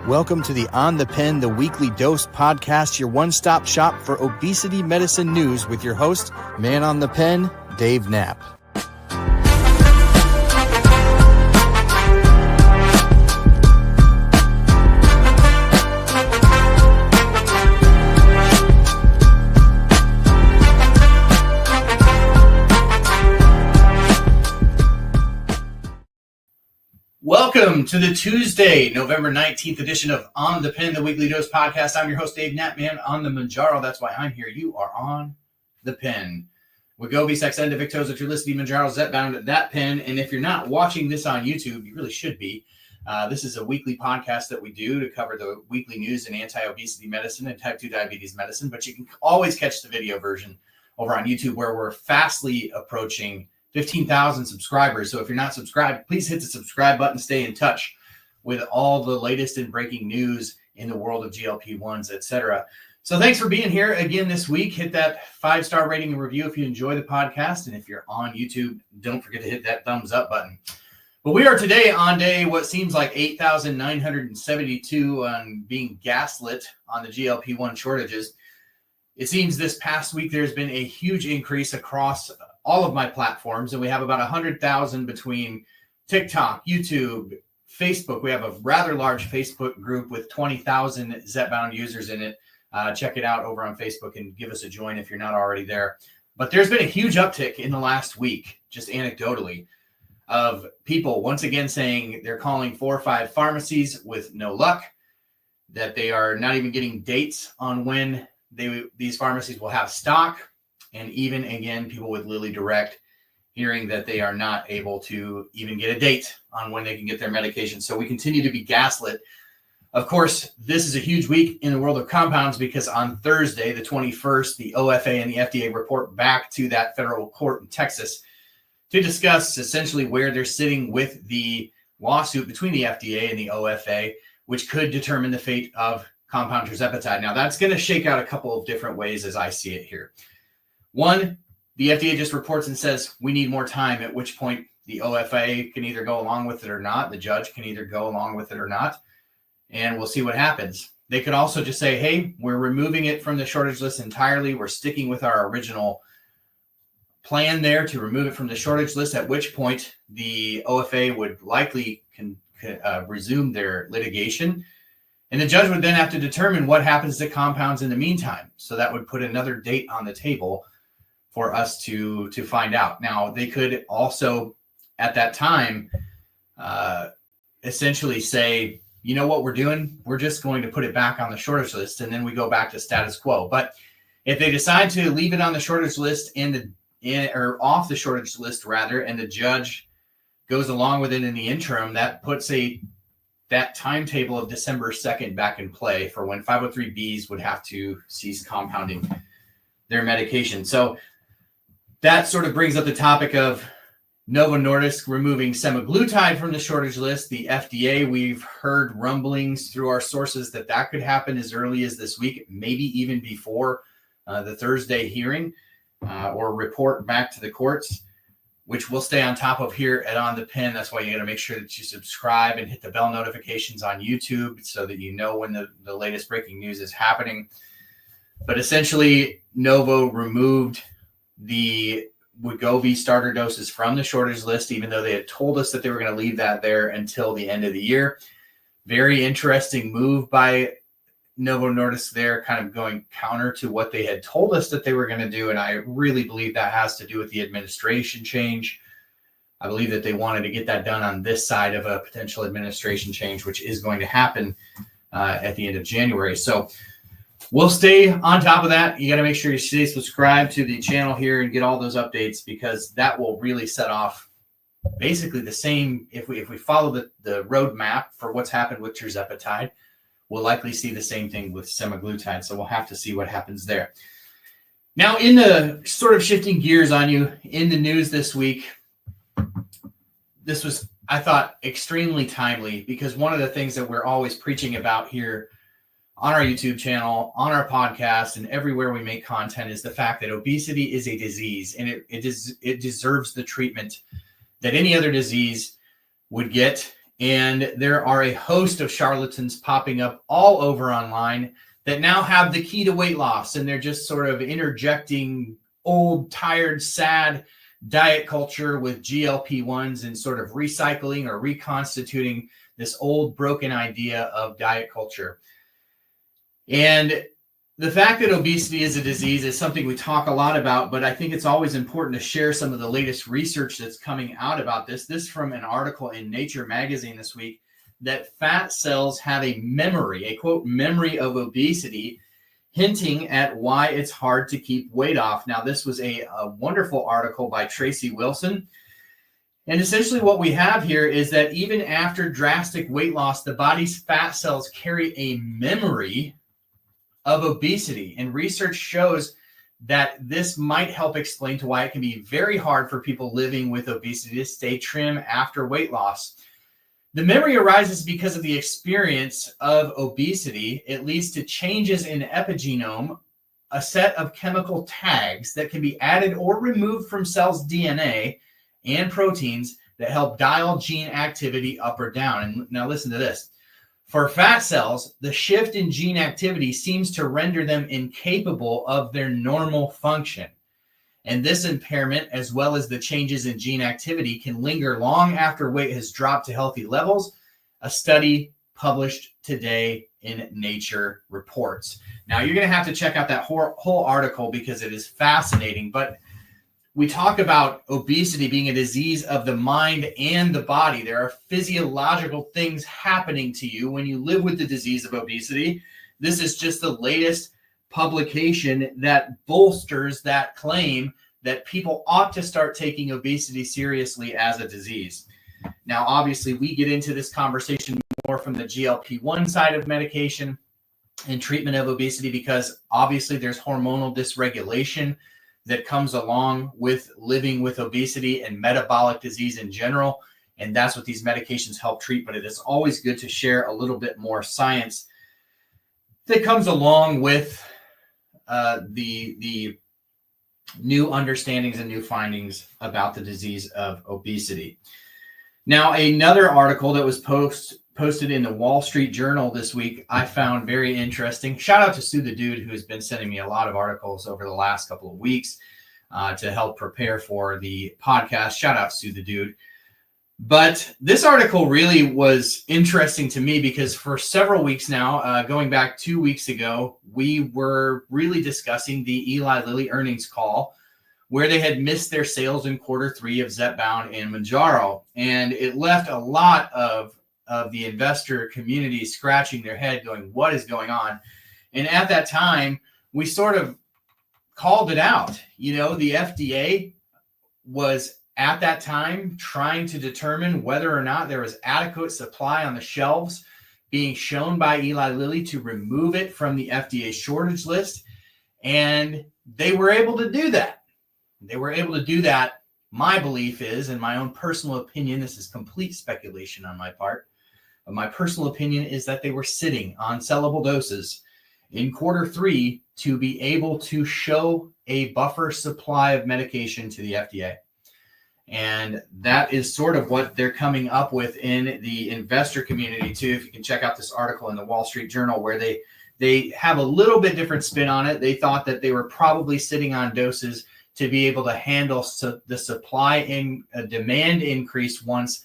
Welcome to the On the Pen, the Weekly Dose podcast, your one-stop shop for obesity medicine news with your host, Man on the Pen, Dave Knapp. Welcome to the Tuesday, November 19th edition of On the Pen, the Weekly Dose podcast. I'm your host, Dave Knapp, Man on the Mounjaro. That's why I'm here. You are on the pen. Wegovy, Saxenda, Victoza, Trulicity, Mounjaro, Zepbound, that pen. And if you're not watching this on YouTube, you really should be. This is a weekly podcast that we do to cover the weekly news in anti-obesity medicine and type 2 diabetes medicine. But you can always catch the video version over on YouTube, where we're fastly approaching 15,000 subscribers. So if you're not subscribed, please hit the subscribe button. Stay in touch with all the latest and breaking news in the world of GLP-1s, etc. So thanks for being here again this week. Hit that 5-star rating and review if you enjoy the podcast. And if you're on YouTube, don't forget to hit that thumbs up button. But we are today on day what seems like 8,972 on being gaslit on the GLP-1 shortages. It seems this past week there's been a huge increase across all of my platforms, and we have about 100,000 between TikTok, YouTube, Facebook. We have a rather large Facebook group with 20,000 Zepbound users in it. Check it out over on Facebook and give us a join if you're not already there. But there's been a huge uptick in the last week, just anecdotally, of people once again saying they're calling 4 or 5 pharmacies with no luck, that they are not even getting dates on when these pharmacies will have stock. And even, again, people with Lilly Direct hearing that they are not able to even get a date on when they can get their medication. So we continue to be gaslit. Of course, this is a huge week in the world of compounds because on Thursday, the 21st, the OFA and the FDA report back to that federal court in Texas to discuss essentially where they're sitting with the lawsuit between the FDA and the OFA, which could determine the fate of compound tirzepatide. Now, that's going to shake out a couple of different ways as I see it here. One, the FDA just reports and says, we need more time, at which point the OFA can either go along with it or not. The judge can either go along with it or not, and we'll see what happens. They could also just say, hey, we're removing it from the shortage list entirely. We're sticking with our original plan there to remove it from the shortage list, at which point the OFA would likely resume their litigation. And the judge would then have to determine what happens to compounds in the meantime. So that would put another date on the table for us to find out. Now, they could also, at that time, essentially say, you know what we're doing? We're just going to put it back on the shortage list, and then we go back to status quo. But if they decide to leave it on the shortage list or off the shortage list, rather, and the judge goes along with it in the interim, that puts that timetable of December 2nd back in play for when 503Bs would have to cease compounding their medication. So that sort of brings up the topic of Novo Nordisk removing semaglutide from the shortage list. The FDA, we've heard rumblings through our sources that could happen as early as this week, maybe even before the Thursday hearing or report back to the courts, which we'll stay on top of here at On the Pen. That's why you got to make sure that you subscribe and hit the bell notifications on YouTube so that you know when the latest breaking news is happening. But essentially, Novo removed the Wegovy starter doses from the shortage list, even though they had told us that they were going to leave that there until the end of the year. Very interesting move by Novo Nordisk there, kind of going counter to what they had told us that they were going to do. And I really believe that has to do with the administration change. I believe that they wanted to get that done on this side of a potential administration change, which is going to happen at the end of January. So we'll stay on top of that. You got to make sure you stay subscribed to the channel here and get all those updates, because that will really set off basically the same. If we follow the roadmap for what's happened with tirzepatide, we'll likely see the same thing with semaglutide. So we'll have to see what happens there. Now, in the sort of shifting gears on you in the news this week, this was, I thought, extremely timely, because one of the things that we're always preaching about here on our YouTube channel, on our podcast, and everywhere we make content is the fact that obesity is a disease, and it deserves the treatment that any other disease would get. And there are a host of charlatans popping up all over online that now have the key to weight loss. And they're just sort of interjecting old, tired, sad diet culture with GLP-1s and sort of recycling or reconstituting this old broken idea of diet culture. And the fact that obesity is a disease is something we talk a lot about, but I think it's always important to share some of the latest research that's coming out about this. This from an article in Nature magazine this week, that fat cells have a memory, a quote, memory of obesity, hinting at why it's hard to keep weight off. Now, this was a wonderful article by Tracy Wilson. And essentially what we have here is that even after drastic weight loss, the body's fat cells carry a memory of obesity. And research shows that this might help explain to why it can be very hard for people living with obesity to stay trim after weight loss. The memory arises because of the experience of obesity. It leads to changes in epigenome, a set of chemical tags that can be added or removed from cells' DNA and proteins that help dial gene activity up or down. And now listen to this. For fat cells, the shift in gene activity seems to render them incapable of their normal function. And this impairment, as well as the changes in gene activity, can linger long after weight has dropped to healthy levels. A study published today in Nature reports. Now, you're going to have to check out that whole article because it is fascinating. But we talk about obesity being a disease of the mind and the body. There are physiological things happening to you when you live with the disease of obesity. This is just the latest publication that bolsters that claim that people ought to start taking obesity seriously as a disease. Now, obviously, we get into this conversation more from the GLP-1 side of medication and treatment of obesity because obviously there's hormonal dysregulation that comes along with living with obesity and metabolic disease in general. And that's what these medications help treat. But it is always good to share a little bit more science that comes along with the new understandings and new findings about the disease of obesity. Now, another article that was posted in the Wall Street Journal this week, I found very interesting. Shout out to Sue the Dude, who has been sending me a lot of articles over the last couple of weeks to help prepare for the podcast. Shout out Sue the Dude. But this article really was interesting to me because for several weeks now, going back 2 weeks ago, we were really discussing the Eli Lilly earnings call where they had missed their sales in Q3 of Zepbound and Mounjaro. And it left a lot of the investor community scratching their head going, what is going on? And at that time, we sort of called it out. You know, the FDA was at that time trying to determine whether or not there was adequate supply on the shelves being shown by Eli Lilly to remove it from the FDA shortage list. And they were able to do that. They were able to do that. My belief is, in my own personal opinion, this is complete speculation on my part, but my personal opinion is that they were sitting on sellable doses in Q3 to be able to show a buffer supply of medication to the FDA. And that is sort of what they're coming up with in the investor community too. If you can check out this article in the Wall Street Journal where they have a little bit different spin on it. They thought that they were probably sitting on doses to be able to handle the supply and demand increase once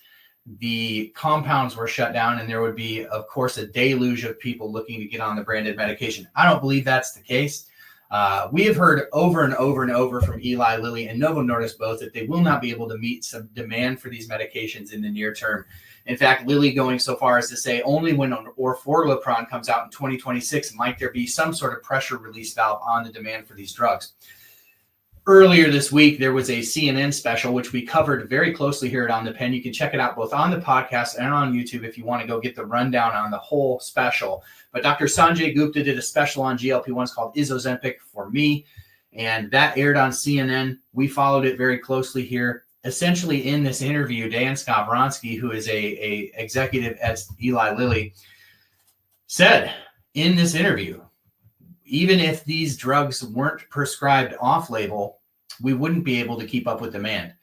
the compounds were shut down, and there would be, of course, a deluge of people looking to get on the branded medication. I don't believe that's the case. We have heard over and over and over from Eli Lilly and Novo Nordisk both that they will not be able to meet some demand for these medications in the near term. In fact, Lilly going so far as to say only when orforglipron comes out in 2026 might there be some sort of pressure release valve on the demand for these drugs. Earlier this week, there was a CNN special, which we covered very closely here at OnThePen. You can check it out both on the podcast and on YouTube if you want to go get the rundown on the whole special. But Dr. Sanjay Gupta did a special on GLP-1s called Is Ozempic for Me, and that aired on CNN. We followed it very closely here. Essentially, in this interview, Dan Skowronski, who is a executive at Eli Lilly, said in this interview, even if these drugs weren't prescribed off-label, we wouldn't be able to keep up with demand.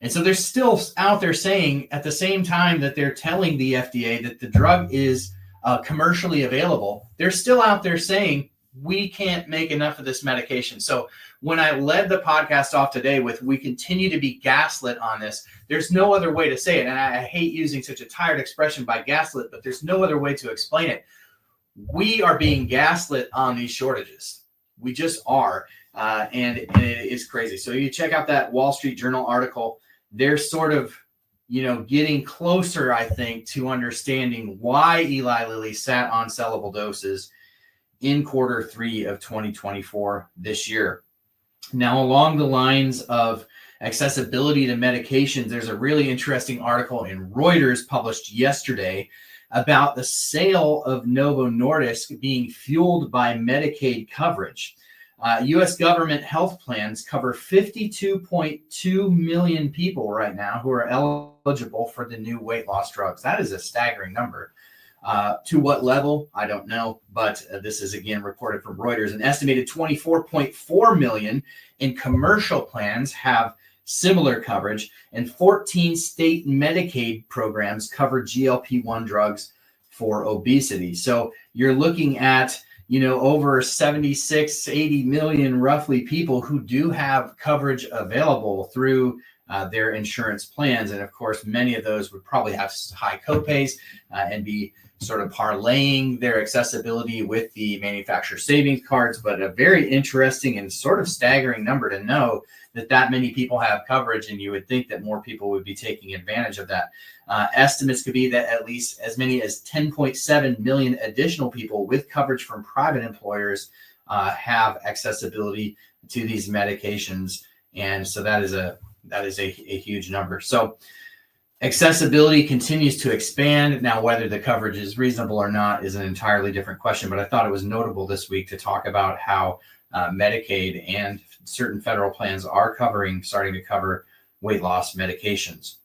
And so they're still out there saying at the same time that they're telling the FDA that the drug is commercially available, they're still out there saying we can't make enough of this medication. So when I led the podcast off today with we continue to be gaslit on this, there's no other way to say it. And I hate using such a tired expression by gaslit, but there's no other way to explain it. We are being gaslit on these shortages. We just are. And it is crazy. So you check out that Wall Street Journal article. They're sort of, getting closer, I think, to understanding why Eli Lilly sat on sellable doses in Q3 of 2024 this year. Now, along the lines of accessibility to medications, there's a really interesting article in Reuters published yesterday about the sale of Novo Nordisk being fueled by Medicaid coverage. U.S. government health plans cover 52.2 million people right now who are eligible for the new weight loss drugs. That is a staggering number. To what level? I don't know, but this is again reported from Reuters. An estimated 24.4 million in commercial plans have similar coverage, and 14 state Medicaid programs cover GLP-1 drugs for obesity. So you're looking at over 76, 80 million roughly people who do have coverage available through their insurance plans. And of course, many of those would probably have high copays and be sort of parlaying their accessibility with the manufacturer savings cards. But a very interesting and sort of staggering number to know that many people have coverage, and you would think that more people would be taking advantage of that. Estimates could be that at least as many as 10.7 million additional people with coverage from private employers have accessibility to these medications. And so that is a huge number. So accessibility continues to expand. Now, whether the coverage is reasonable or not is an entirely different question, but I thought it was notable this week to talk about how Medicaid and certain federal plans are starting to cover weight loss medications.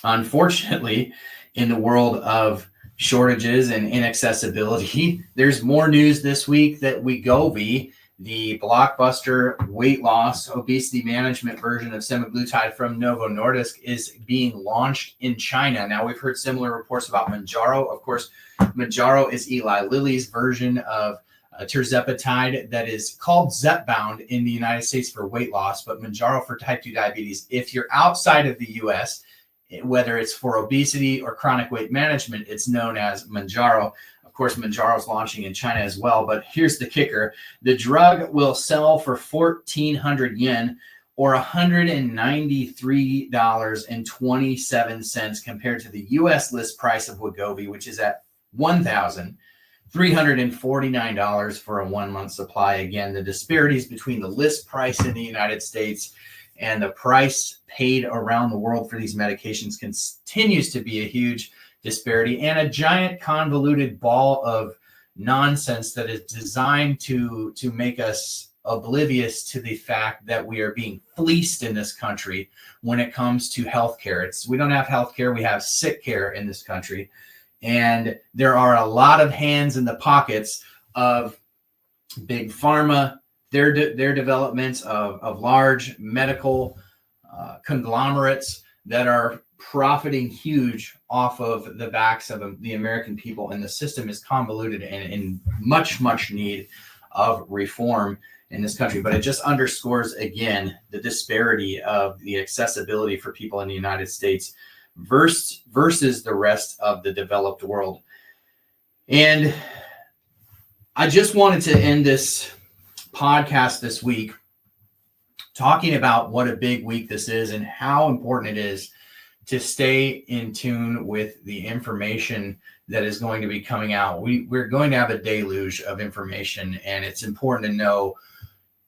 Unfortunately, in the world of shortages and inaccessibility, there's more news this week that Wegovy, the blockbuster weight loss obesity management version of semaglutide from Novo Nordisk, is being launched in China. Now, we've heard similar reports about Mounjaro. Of course, Mounjaro is Eli Lilly's version of tirzepatide that is called Zepbound in the United States for weight loss, but Mounjaro for type 2 diabetes. If you're outside of the US, whether it's for obesity or chronic weight management, it's known as Mounjaro. Of course, Mounjaro is launching in China as well, but here's the kicker. The drug will sell for 1,400 yen or $193.27 compared to the US list price of Wegovy, which is at $1,349 for a 1-month supply. Again, the disparities between the list price in the United States and the price paid around the world for these medications continues to be a huge disparity and a giant convoluted ball of nonsense that is designed to make us oblivious to the fact that we are being fleeced in this country when it comes to healthcare. We don't have healthcare, we have sick care in this country. And there are a lot of hands in the pockets of big pharma, their developments of large medical conglomerates that are profiting huge off of the backs of the American people. And the system is convoluted and in much, much need of reform in this country. But it just underscores, again, the disparity of the accessibility for people in the United States versus the rest of the developed world. And I just wanted to end this podcast this week talking about what a big week this is and how important it is to stay in tune with the information that is going to be coming out. We're going to have a deluge of information, and it's important to know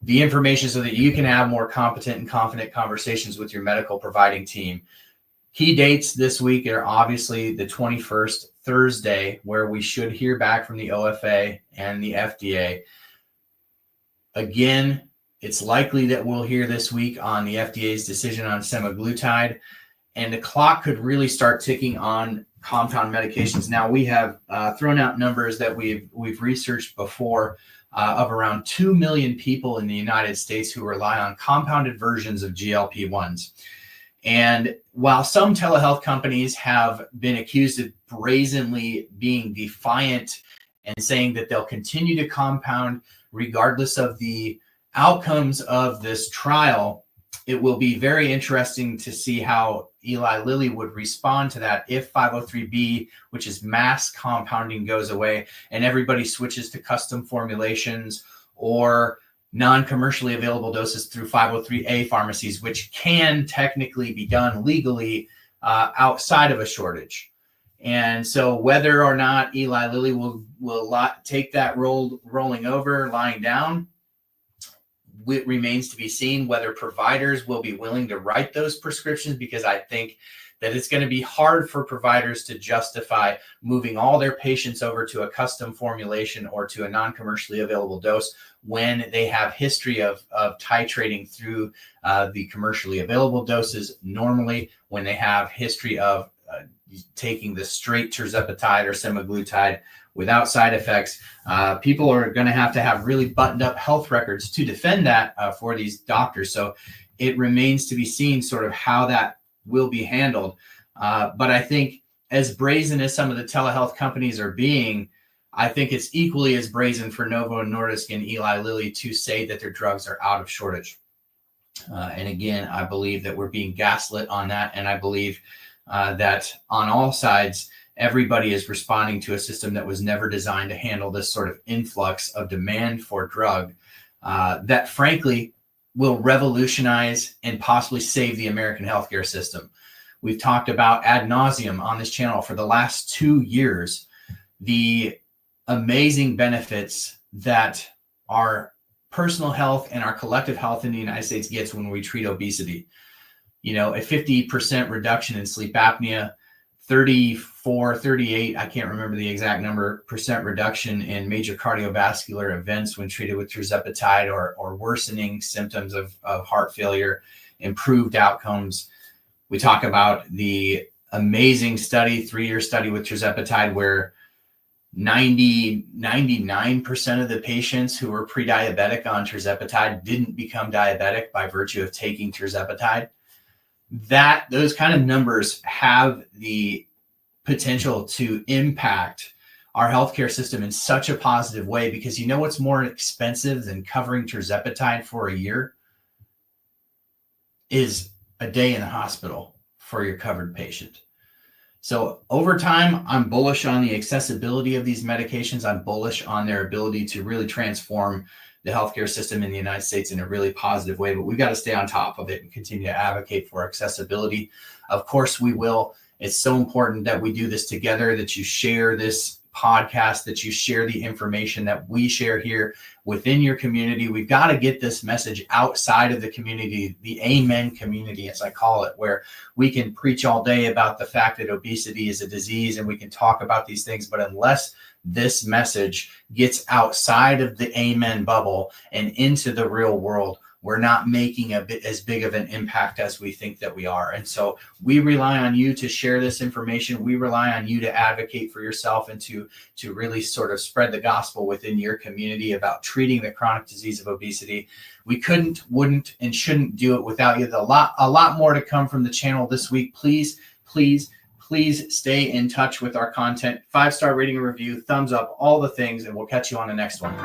the information so that you can have more competent and confident conversations with your medical providing team. Key dates this week are obviously the 21st, Thursday, where we should hear back from the OFA and the FDA. Again, it's likely that we'll hear this week on the FDA's decision on semaglutide, and the clock could really start ticking on compound medications. Now, we have thrown out numbers that we've researched before of around 2 million people in the United States who rely on compounded versions of GLP-1s. And while some telehealth companies have been accused of brazenly being defiant and saying that they'll continue to compound regardless of the outcomes of this trial, it will be very interesting to see how Eli Lilly would respond to that if 503B, which is mass compounding, goes away and everybody switches to custom formulations or non-commercially available doses through 503A pharmacies, which can technically be done legally outside of a shortage. And so whether or not Eli Lilly will take that rolling over, lying down, it remains to be seen. Whether providers will be willing to write those prescriptions, because I think that it's going to be hard for providers to justify moving all their patients over to a custom formulation or to a non-commercially available dose when they have history of titrating through the commercially available doses normally, when they have history of taking the straight tirzepatide or semaglutide without side effects. People are going to have really buttoned up health records to defend that for these doctors. So it remains to be seen sort of how that will be handled. But I think as brazen as some of the telehealth companies are being, I think it's equally as brazen for Novo Nordisk and Eli Lilly to say that their drugs are out of shortage. And again, I believe that we're being gaslit on that. And I believe that on all sides, everybody is responding to a system that was never designed to handle this sort of influx of demand for drug that frankly will revolutionize and possibly save the American healthcare system. We've talked about ad nauseum on this channel for the last 2 years, the amazing benefits that our personal health and our collective health in the United States gets when we treat obesity. You know, a 50% reduction in sleep apnea, 38, I can't remember the exact number, percent reduction in major cardiovascular events when treated with tirzepatide or worsening symptoms of heart failure, improved outcomes. We talk about the amazing study, 3-year study with tirzepatide, where 99% of the patients who were pre-diabetic on tirzepatide didn't become diabetic by virtue of taking tirzepatide. Those kind of numbers have the potential to impact our healthcare system in such a positive way, because you know what's more expensive than covering tirzepatide for a year is a day in the hospital for your covered patient. So over time, I'm bullish on the accessibility of these medications. I'm bullish on their ability to really transform the healthcare system in the United States in a really positive way, but we've got to stay on top of it and continue to advocate for accessibility. Of course, we will. It's so important that we do this together, that you share this podcast, that you share the information that we share here within your community. We've got to get this message outside of the community, the Amen community, as I call it, where we can preach all day about the fact that obesity is a disease and we can talk about these things, but unless this message gets outside of the Amen bubble and into the real world, we're not making as big of an impact as we think that we are. And so we rely on you to share this information. We rely on you to advocate for yourself and to really sort of spread the gospel within your community about treating the chronic disease of obesity. We couldn't, wouldn't, and shouldn't do it without you. A lot more to come from the channel this week. Please stay in touch with our content. 5-star rating and review, thumbs up, all the things, and we'll catch you on the next one.